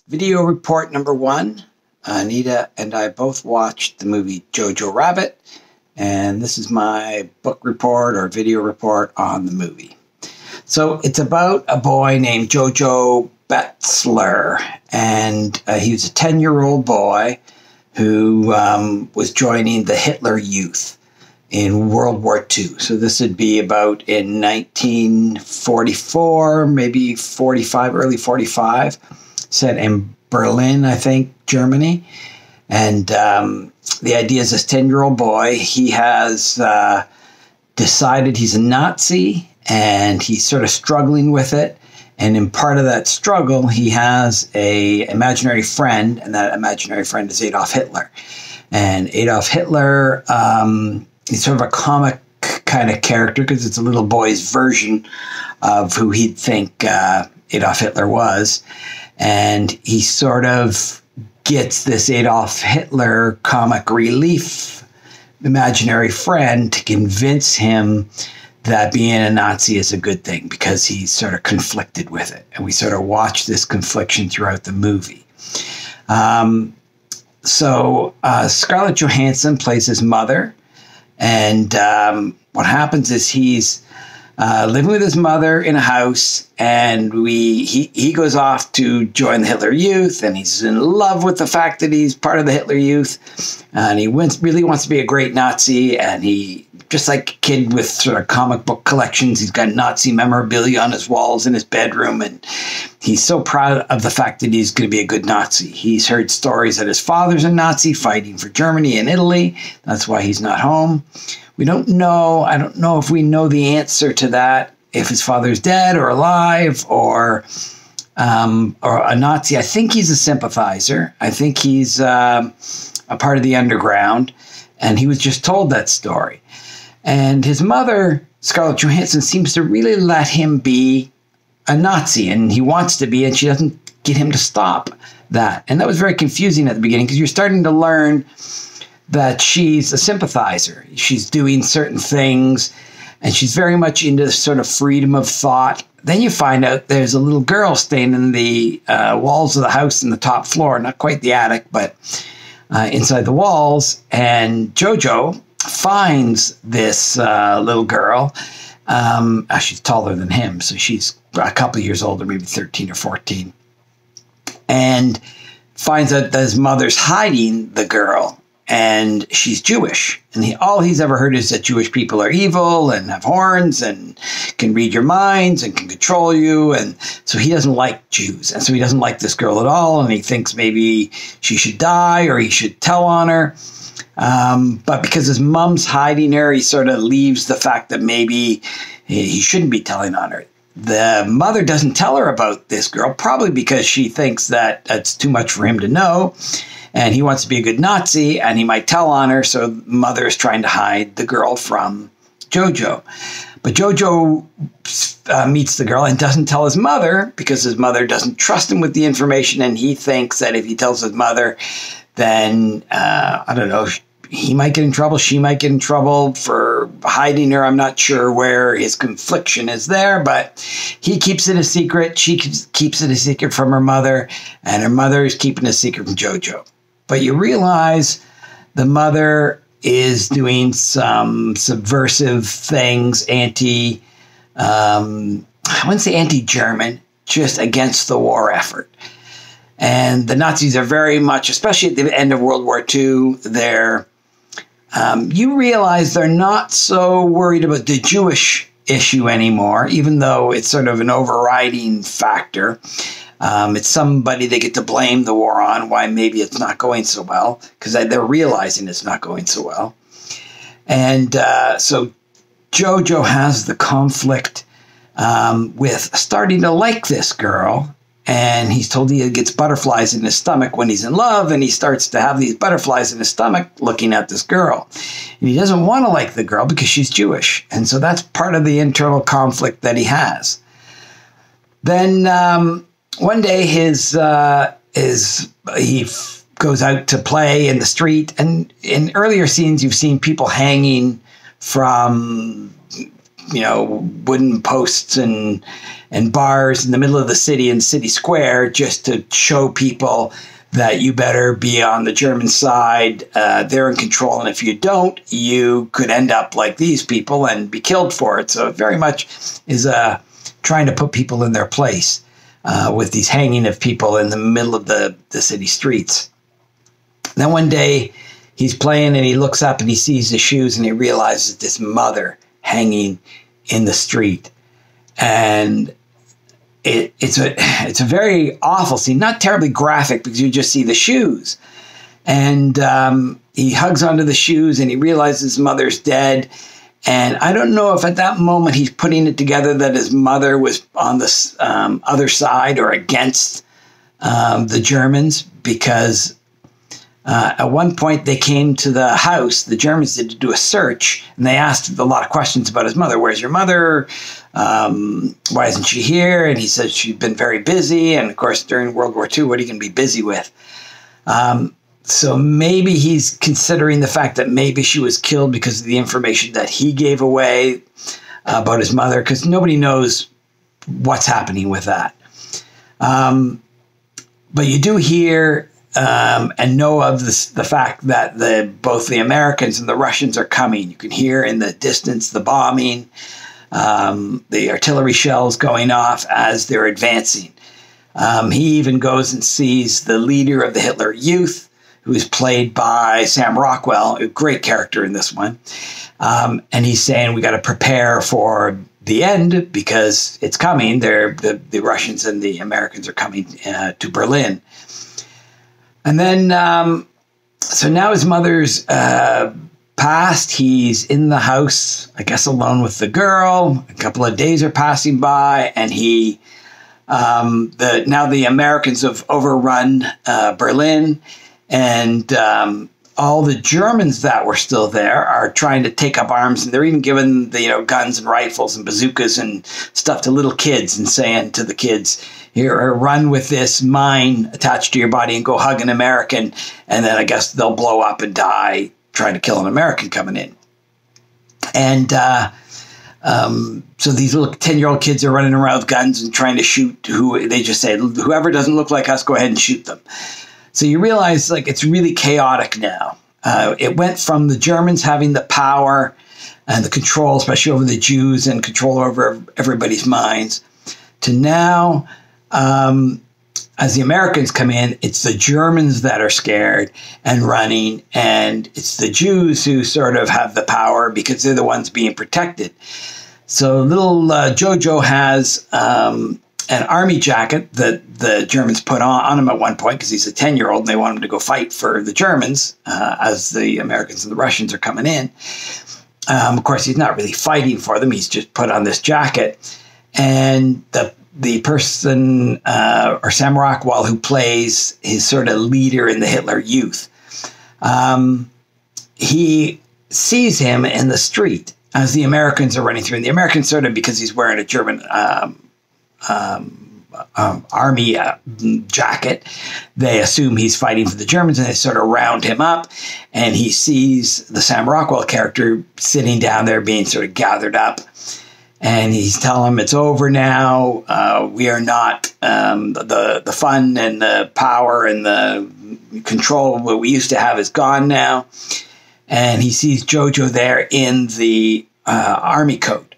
Video report number one. Anita and I both watched the movie JoJo Rabbit, and this is my book report or video report on the movie. So it's about a boy named JoJo Rabbit, and he was a 10-year-old boy who was joining the Hitler Youth in World War II. So this would be about in 1944, maybe 45, early 45, set in Berlin, I think, Germany. And the idea is this 10-year-old boy, he has decided he's a Nazi, and he's sort of struggling with it. And in part of that struggle, he has a imaginary friend, and that imaginary friend is Adolf Hitler. And Adolf Hitler, he's sort of a comic kind of character because it's a little boy's version of who he'd think Adolf Hitler was. And he sort of gets this Adolf Hitler comic relief imaginary friend to convince him that being a Nazi is a good thing because he's sort of conflicted with it. And we sort of watch this confliction throughout the movie. So Scarlett Johansson plays his mother. And what happens is he's living with his mother in a house, and he goes off to join the Hitler Youth, and he's in love with the fact that he's part of the Hitler Youth, and he really wants to be a great Nazi, and he, just like a kid with sort of comic book collections, he's got Nazi memorabilia on his walls in his bedroom, and he's so proud of the fact that he's going to be a good Nazi. He's heard stories that his father's a Nazi fighting for Germany and Italy. That's why he's not home. We don't know. I don't know if we know the answer to that, if his father's dead or alive or a Nazi. I think he's a sympathizer. I think he's a part of the underground, and he was just told that story. And his mother, Scarlett Johansson, seems to really let him be a Nazi, and he wants to be, and she doesn't get him to stop that. And that was very confusing at the beginning because you're starting to learn that she's a sympathizer. She's doing certain things, and she's very much into sort of freedom of thought. Then you find out there's a little girl staying in the walls of the house in the top floor, not quite the attic, but inside the walls. And JoJo finds this little girl. She's taller than him, so she's a couple of years older, maybe 13 or 14, and finds out that his mother's hiding the girl. And she's Jewish. And all he's ever heard is that Jewish people are evil and have horns and can read your minds and can control you. And so he doesn't like Jews. And so he doesn't like this girl at all. And he thinks maybe she should die or he should tell on her. But because his mom's hiding her, he sort of leaves the fact that maybe he shouldn't be telling on her. The mother doesn't tell her about this girl, probably because she thinks that that's too much for him to know. And he wants to be a good Nazi, and he might tell on her, so mother is trying to hide the girl from JoJo. But JoJo meets the girl and doesn't tell his mother because his mother doesn't trust him with the information, and he thinks that if he tells his mother, then, I don't know, he might get in trouble, she might get in trouble for hiding her. I'm not sure where his confliction is there, but he keeps it a secret. She keeps it a secret from her mother, and her mother is keeping a secret from JoJo. But you realize the mother is doing some subversive things, I wouldn't say anti-German, just against the war effort. And the Nazis are very much, especially at the end of World War II, you realize they're not so worried about the Jewish issue anymore, even though it's sort of an overriding factor. It's somebody they get to blame the war on, why maybe it's not going so well, because they're realizing it's not going so well. And so JoJo has the conflict with starting to like this girl, and he's told he gets butterflies in his stomach when he's in love, and he starts to have these butterflies in his stomach looking at this girl. And he doesn't want to like the girl because she's Jewish, and so that's part of the internal conflict that he has. Then one day he goes out to play in the street, and in earlier scenes you've seen people hanging from wooden posts and bars in the middle of the city in City Square just to show people that you better be on the German side. They're in control, and if you don't, you could end up like these people and be killed for it. So it very much is trying to put people in their place with these hanging of people in the middle of the city streets. Then one day he's playing and he looks up and he sees the shoes and he realizes this mother hanging in the street. And it's a very awful scene, not terribly graphic because you just see the shoes. And he hugs onto the shoes and he realizes his mother's dead. And I don't know if at that moment he's putting it together that his mother was on the other side or against the Germans, because at one point they came to the house, the Germans did, to do a search, and they asked a lot of questions about his mother. Where's your mother? Why isn't she here? And he said she's been very busy. And of course, during World War II, what are you going to be busy with? So maybe he's considering the fact that maybe she was killed because of the information that he gave away about his mother, because nobody knows what's happening with that. But you do hear and know of the fact that both the Americans and the Russians are coming. You can hear in the distance the bombing, the artillery shells going off as they're advancing. He even goes and sees the leader of the Hitler Youth, who is played by Sam Rockwell, a great character in this one. And he's saying we got to prepare for the end because it's coming. The Russians and the Americans are coming to Berlin. And then, so now his mother's passed. He's in the house, I guess, alone with the girl. A couple of days are passing by, and now the Americans have overrun Berlin, and all the Germans that were still there are trying to take up arms, and they're even giving the guns and rifles and bazookas and stuff to little kids and saying to the kids, here, run with this mine attached to your body and go hug an American, and then I guess they'll blow up and die trying to kill an American coming in. And so these little 10-year-old kids are running around with guns and trying to shoot they just say, whoever doesn't look like us, go ahead and shoot them. So you realize it's really chaotic now. It went from the Germans having the power and the control, especially over the Jews, and control over everybody's minds, to now, as the Americans come in, it's the Germans that are scared and running, and it's the Jews who sort of have the power because they're the ones being protected. So little JoJo has an army jacket that the Germans put on him at one point because he's a 10-year-old and they want him to go fight for the Germans as the Americans and the Russians are coming in. Of course, he's not really fighting for them. He's just put on this jacket. And the person, or Sam Rockwell, who plays his sort of leader in the Hitler Youth, he sees him in the street as the Americans are running through. And the Americans sort of, because he's wearing a German army jacket, they assume he's fighting for the Germans, and they sort of round him up, and he sees the Sam Rockwell character sitting down there being sort of gathered up, and he's telling him it's over now. We are not the fun and the power and the control what we used to have is gone now. And he sees JoJo there in the army coat.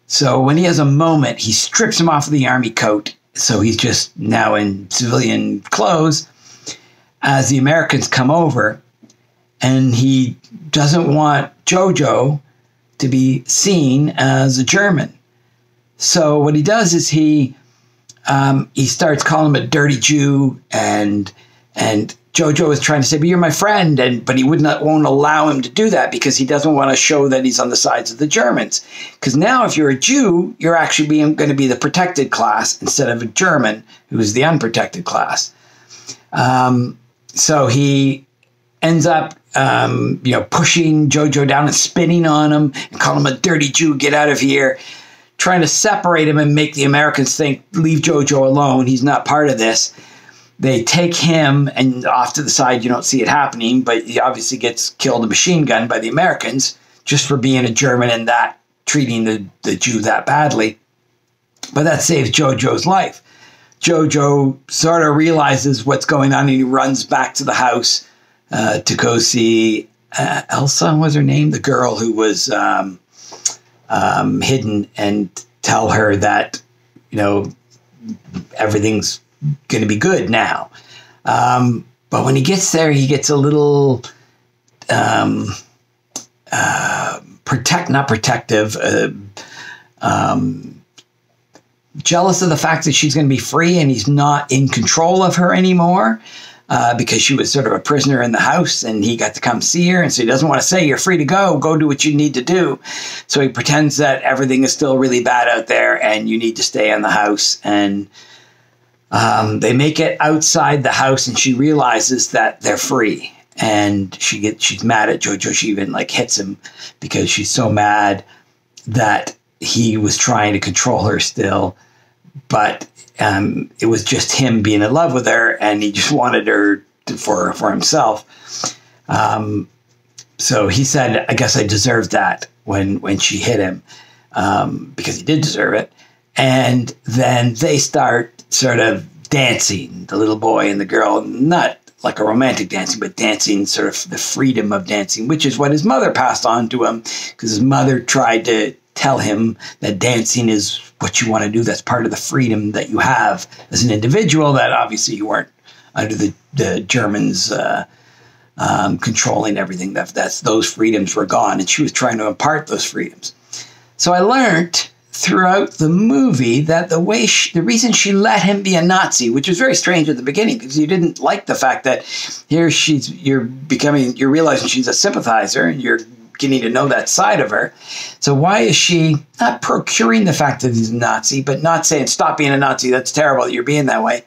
So when he has a moment, he strips him off of the army coat. So he's just now in civilian clothes as the Americans come over, and he doesn't want JoJo to be seen as a German. So what he does is he starts calling him a dirty Jew, and JoJo is trying to say, but you're my friend, but he won't allow him to do that because he doesn't want to show that he's on the sides of the Germans. Because now if you're a Jew, you're actually going to be the protected class instead of a German who is the unprotected class. So he ends up pushing JoJo down and spitting on him and calling him a dirty Jew, get out of here, trying to separate him and make the Americans think, leave JoJo alone, he's not part of this. They take him, and off to the side, you don't see it happening, but he obviously gets killed, a machine gun by the Americans, just for being a German, and that treating the Jew that badly. But that saves JoJo's life. JoJo sort of realizes what's going on, and he runs back to the house to go see Elsa, was her name, the girl who was hidden, and tell her that, everything's going to be good now. But when he gets there, he gets a little jealous of the fact that she's going to be free and he's not in control of her anymore, because she was sort of a prisoner in the house and he got to come see her. And so he doesn't want to say, you're free to go do what you need to do. So he pretends that everything is still really bad out there and you need to stay in the house. And they make it outside the house and she realizes that they're free. And she's mad at JoJo. She even hits him because she's so mad that he was trying to control her still. But it was just him being in love with her, and he just wanted her for himself. So he said, I guess I deserved that when she hit him, because he did deserve it. And then they start sort of dancing, the little boy and the girl, not like a romantic dancing, but dancing, sort of the freedom of dancing, which is what his mother passed on to him, because his mother tried to tell him that dancing is what you want to do. That's part of the freedom that you have as an individual, that obviously you weren't under the Germans controlling everything. That's those freedoms were gone, and she was trying to impart those freedoms. So I learned throughout the movie that the reason she let him be a Nazi, which was very strange at the beginning, because you didn't like the fact that here you're realizing she's a sympathizer, and you're getting to know that side of her. So why is she not procuring the fact that he's a Nazi, but not saying, stop being a Nazi, that's terrible that you're being that way?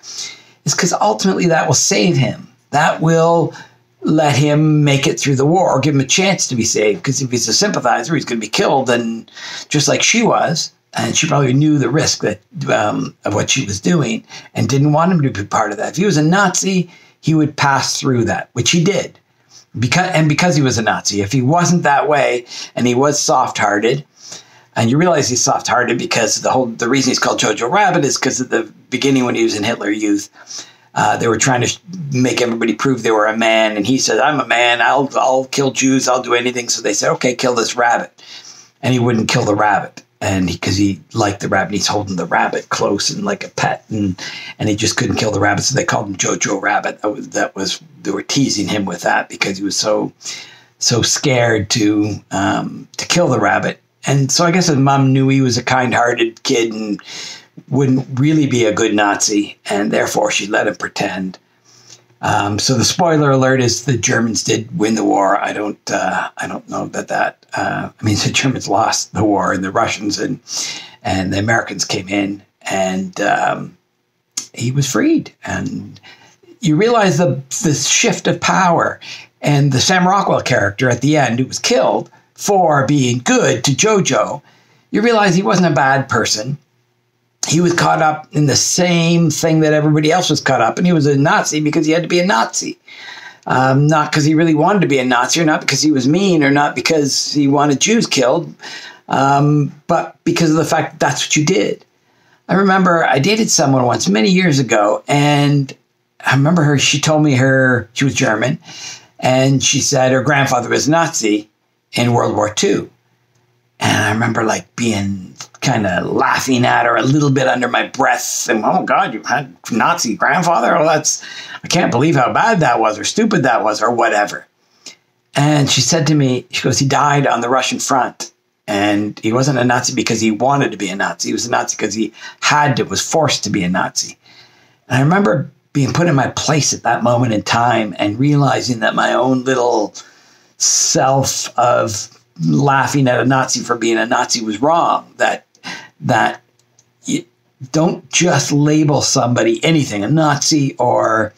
It's because ultimately that will save him. That will let him make it through the war, or give him a chance to be saved. Because if he's a sympathizer, he's going to be killed, and just like she was. And she probably knew the risk that of what she was doing and didn't want him to be part of that. If he was a Nazi, he would pass through that, which he did. Because he was a Nazi. If he wasn't that way and he was soft-hearted, and you realize he's soft-hearted because the reason he's called JoJo Rabbit is because at the beginning when he was in Hitler Youth, they were trying to make everybody prove they were a man, and he said, I'm a man, I'll kill Jews, I'll do anything. So they said, okay, kill this rabbit. And he wouldn't kill the rabbit. And because he liked the rabbit, he's holding the rabbit close and like a pet, and he just couldn't kill the rabbit, so they called him JoJo Rabbit. They were teasing him with that because he was so scared to kill the rabbit. And so I guess his mom knew he was a kind-hearted kid and wouldn't really be a good Nazi, and therefore she let him pretend. So the spoiler alert is the Germans did win the war. I don't know that. The Germans lost the war, and the Russians and the Americans came in, and he was freed. And you realize the shift of power, and the Sam Rockwell character at the end, who was killed for being good to JoJo. You realize he wasn't a bad person. He was caught up in the same thing that everybody else was caught up in. He was a Nazi because he had to be a Nazi. Not because he really wanted to be a Nazi, or not because he was mean, or not because he wanted Jews killed, but because of the fact that that's what you did. I remember I dated someone once many years ago, and I remember she told me she was German, and she said her grandfather was Nazi in World War II. And I remember being kind of laughing at her a little bit under my breath, and, oh God, you had Nazi grandfather? Oh, I can't believe how bad that was, or stupid that was, or whatever. And she said to me, she goes, he died on the Russian front, and he wasn't a Nazi because he wanted to be a Nazi. He was a Nazi because he was forced to be a Nazi. And I remember being put in my place at that moment in time and realizing that my own little self of laughing at a Nazi for being a Nazi was wrong. That you don't just label somebody anything, a Nazi or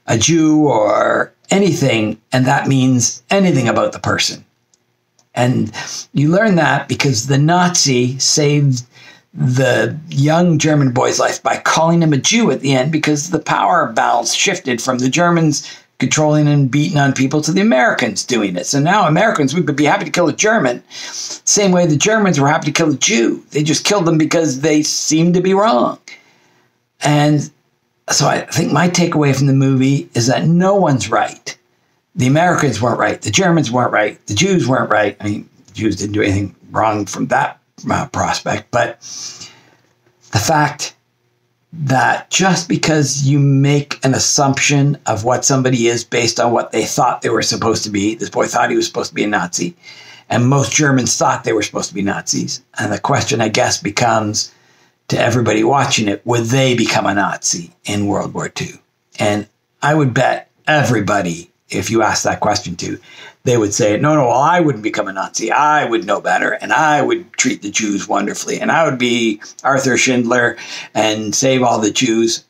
a Jew or anything, and that means anything about the person. And you learn that because the Nazi saved the young German boy's life by calling him a Jew at the end, because the power balance shifted from the Germans controlling and beating on people to the Americans doing it. So now Americans would be happy to kill a German, same way the Germans were happy to kill a Jew. They just killed them because they seemed to be wrong. And so I think my takeaway from the movie is that no one's right. The Americans weren't right. The Germans weren't right. The Jews weren't right. I mean, the Jews didn't do anything wrong from that prospect. But the fact that just because you make an assumption of what somebody is based on what they thought they were supposed to be, this boy thought he was supposed to be a Nazi, and most Germans thought they were supposed to be Nazis. And the question, I guess, becomes to everybody watching it, would they become a Nazi in World War II? And I would bet everybody, if you ask that question to, they would say, no, well, I wouldn't become a Nazi. I would know better, and I would treat the Jews wonderfully, and I would be Arthur Schindler and save all the Jews.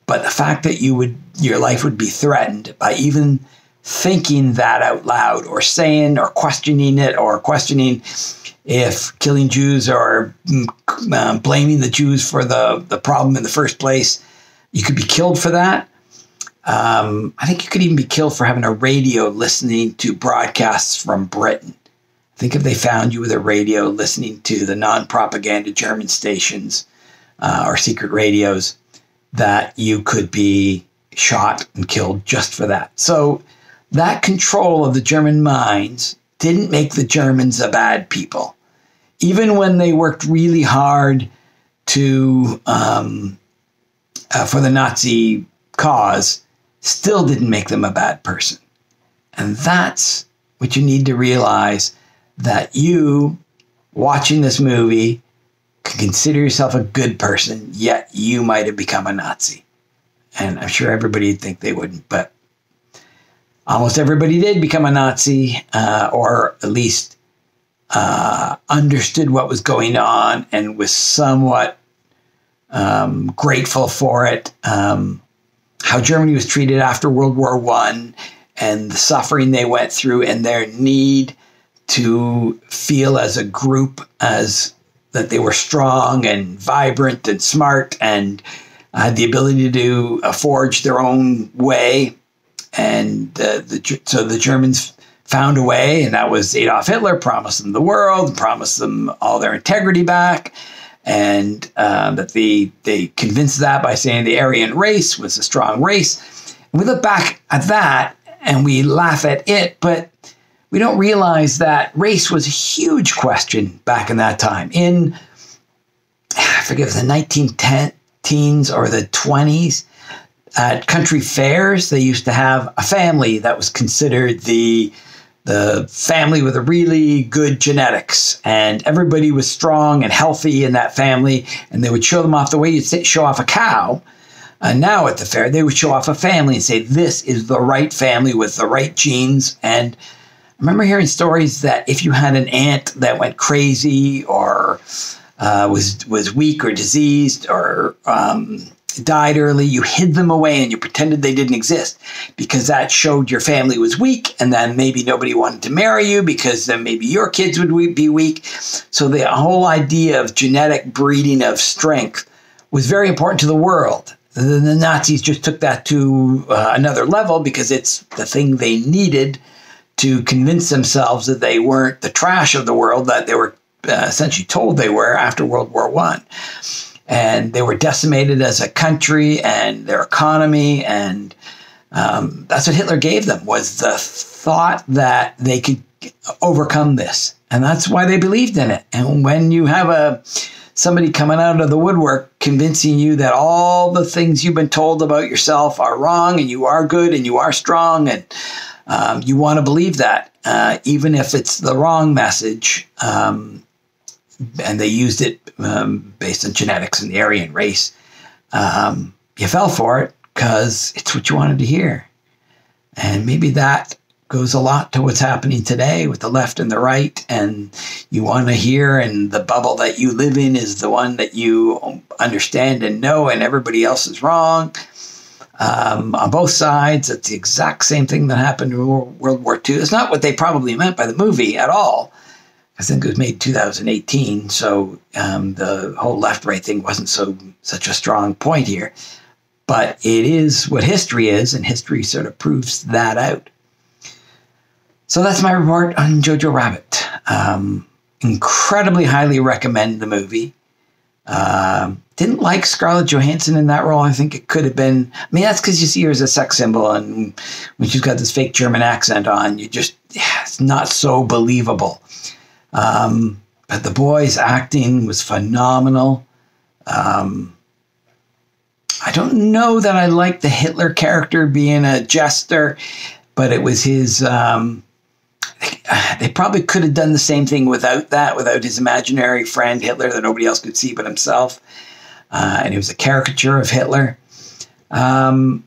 But the fact that your life would be threatened by even thinking that out loud, or saying, or questioning it, or questioning if killing Jews or blaming the Jews for the problem in the first place, you could be killed for that. I think you could even be killed for having a radio listening to broadcasts from Britain. I think if they found you with a radio listening to the non-propaganda German stations or secret radios, that you could be shot and killed just for that. So that control of the German minds didn't make the Germans a bad people. Even when they worked really hard to for the Nazi cause, still didn't make them a bad person. And that's what you need to realize, that you, watching this movie, can consider yourself a good person, yet you might have become a Nazi. And I'm sure everybody would think they wouldn't, but almost everybody did become a Nazi, or at least understood what was going on and was somewhat grateful for it. How Germany was treated after World War I, and the suffering they went through, and their need to feel as a group as that they were strong and vibrant and smart, and had the ability to forge their own way. And so the Germans found a way, and that was Adolf Hitler promised them the world, promised them all their integrity back, and that they convinced that by saying the Aryan race was a strong race. And we look back at that and we laugh at it, but we don't realize that race was a huge question back in that time. In, I forget, the 1910s or the 20s, at country fairs, they used to have a family that was considered the family with a really good genetics, and everybody was strong and healthy in that family, and they would show them off the way you'd show off a cow. And now at the fair, they would show off a family and say, this is the right family with the right genes. And I remember hearing stories that if you had an aunt that went crazy, or was weak or diseased, or died early, you hid them away and you pretended they didn't exist, because that showed your family was weak, and then maybe nobody wanted to marry you because then maybe your kids would be weak. So the whole idea of genetic breeding of strength was very important to the world. The Nazis just took that to another level, because it's the thing they needed to convince themselves that they weren't the trash of the world that they were essentially told they were after World War I. And they were decimated as a country and their economy, and that's what Hitler gave them, was the thought that they could overcome this. And that's why they believed in it. And when you have somebody coming out of the woodwork convincing you that all the things you've been told about yourself are wrong, and you are good and you are strong, and you want to believe that, even if it's the wrong message, and they used it based on genetics and the Aryan race, you fell for it because it's what you wanted to hear. And maybe that goes a lot to what's happening today with the left and the right, and you want to hear, and the bubble that you live in is the one that you understand and know, and everybody else is wrong. On both sides, it's the exact same thing that happened in World War II. It's not what they probably meant by the movie at all. I think it was made in 2018, so the whole left-right thing wasn't such a strong point here. But it is what history is, and history sort of proves that out. So that's my report on JoJo Rabbit. Incredibly highly recommend the movie. Didn't like Scarlett Johansson in that role. I think it could have been. I mean, that's because you see her as a sex symbol, and when she's got this fake German accent on, it's not so believable. But the boy's acting was phenomenal. I don't know that I like the Hitler character being a jester, but it was his. They probably could have done the same thing without his imaginary friend Hitler that nobody else could see but himself. And it was a caricature of Hitler. Well,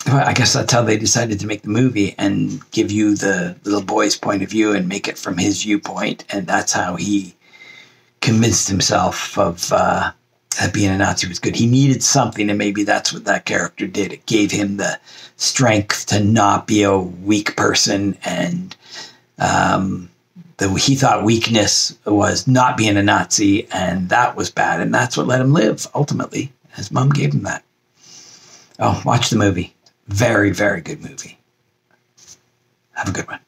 I guess that's how they decided to make the movie and give you the little boy's point of view and make it from his viewpoint. And that's how he convinced himself of that being a Nazi was good. He needed something, and maybe that's what that character did. It gave him the strength to not be a weak person, and he thought weakness was not being a Nazi, and that was bad, and that's what let him live, ultimately. His mom gave him that. Oh, watch the movie. Very, very good movie. Have a good one.